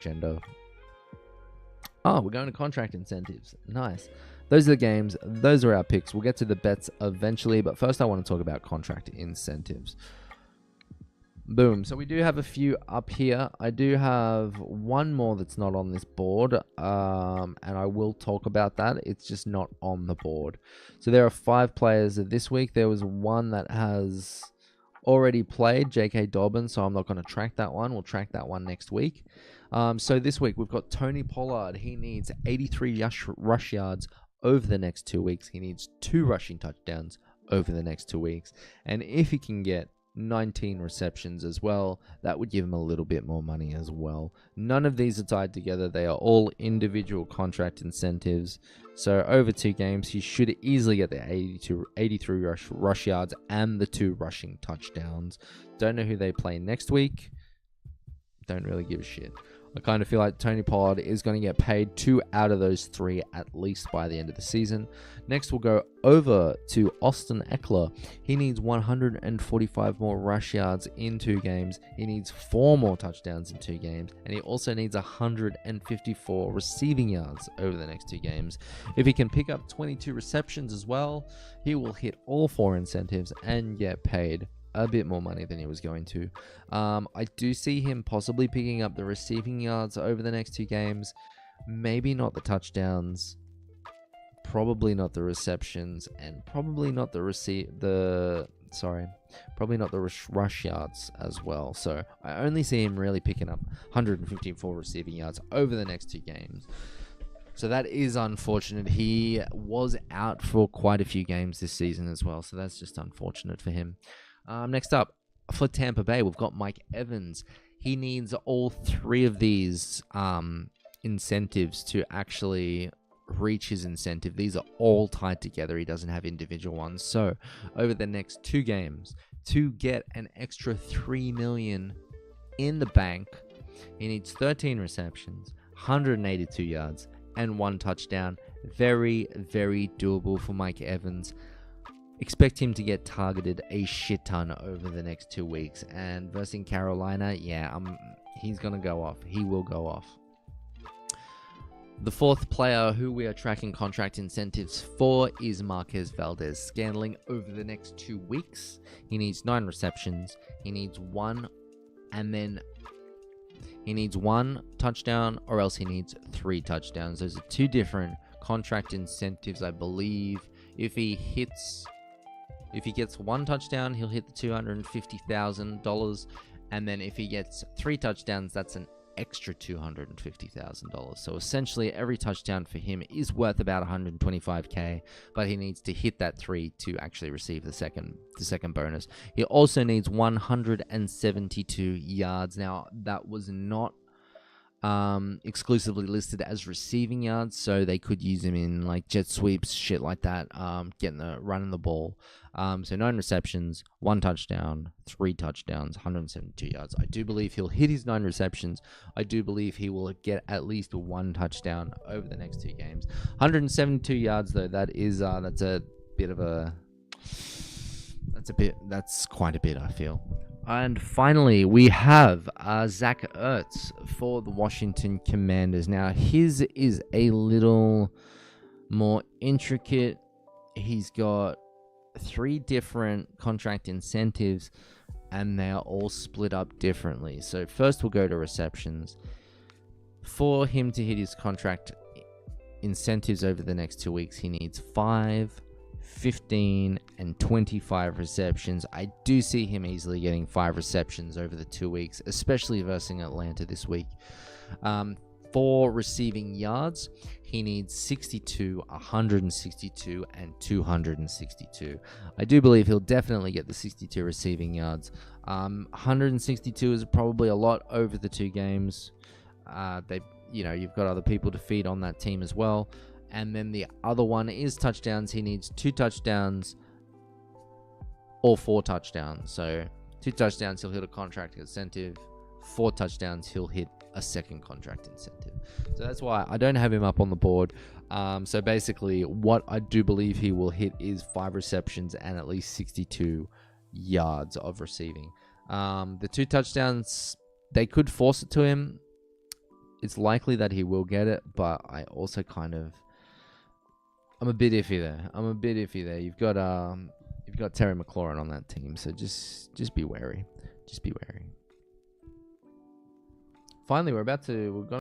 agenda. Oh, we're going to contract incentives. Nice. Those are the games. Those are our picks. We'll get to the bets eventually, but first I want to talk about contract incentives. Boom. So we do have a few up here. I do have one more that's not on this board, and I will talk about that. It's just not on the board. So there are 5 players this week. There was one that has already played, J.K. Dobbins, so I'm not going to track that one. We'll track that one next week. So this week we've got Tony Pollard. He needs 83 rush yards over the next 2 weeks. He needs 2 rushing touchdowns over the next 2 weeks. And if he can get 19 receptions as well, that would give him a little bit more money as well. None of these are tied together. They are all individual contract incentives. So over 2 games, he should easily get the 83 rush yards and the 2 rushing touchdowns. Don't know who they play next week. Don't really give a shit. I kind of feel like Tony Pollard is going to get paid 2 out of those 3 at least by the end of the season. Next, we'll go over to Austin Eckler. He needs 145 more rush yards in 2 games. He needs 4 more touchdowns in 2 games. And he also needs 154 receiving yards over the next 2 games. If he can pick up 22 receptions as well, he will hit all 4 incentives and get paid a bit more money than he was going to. I do see him possibly picking up the receiving yards over the next 2 games. Maybe not the touchdowns. Probably not the receptions, and probably not the rush yards as well. So I only see him really picking up 154 receiving yards over the next 2 games. So that is unfortunate. He was out for quite a few games this season as well, so that's just unfortunate for him. Next up, for Tampa Bay, we've got Mike Evans. He needs all 3 of these incentives to actually reach his incentive. These are all tied together. He doesn't have individual ones. So over the next 2 games, to get an extra $3 million in the bank, he needs 13 receptions, 182 yards, and 1 touchdown. Very, very doable for Mike Evans. Expect him to get targeted a shit ton over the next 2 weeks. And versus Carolina, yeah, he's going to go off. He will go off. The 4th player who we are tracking contract incentives for is Marquez Valdez-Scantling over the next 2 weeks. He needs 9 receptions. He needs 1, and then he needs 1 touchdown, or else he needs 3 touchdowns. Those are 2 different contract incentives, I believe. If he gets 1 touchdown, he'll hit the $250,000. And then if he gets 3 touchdowns, that's an extra $250,000. So essentially, every touchdown for him is worth about $125K, but he needs to hit that 3 to actually receive the second bonus. He also needs 172 yards. Now, that was not exclusively listed as receiving yards, so they could use him in like jet sweeps, shit like that, running the ball. So 9 receptions, 1 touchdown, 3 touchdowns, 172 yards. I do believe he'll hit his 9 receptions. I do believe he will get at least 1 touchdown over the next 2 games. 172 yards though, that's quite a bit, I feel. And finally, we have Zach Ertz for the Washington Commanders. Now, his is a little more intricate. He's got 3 different contract incentives, and they are all split up differently. So first we'll go to receptions. For him to hit his contract incentives over the next 2 weeks, he needs 5, 15, and 25 receptions. I do see him easily getting 5 receptions over the 2 weeks, especially versus Atlanta this week. For receiving yards, he needs 62, 162, and 262. I do believe he'll definitely get the 62 receiving yards. 162 is probably a lot over the 2 games. You've got other people to feed on that team as well. And then the other one is touchdowns. He needs 2 touchdowns or 4 touchdowns. So 2 touchdowns, he'll hit a contract incentive. 4 touchdowns, he'll hit a second contract incentive. So that's why I don't have him up on the board. So basically, what I do believe he will hit is 5 receptions and at least 62 yards of receiving. The 2 touchdowns, they could force it to him. it's likely that he will get it, but I also I'm a bit iffy there. You've got Terry McLaurin on that team, so just be wary. Just be wary. Finally, we're going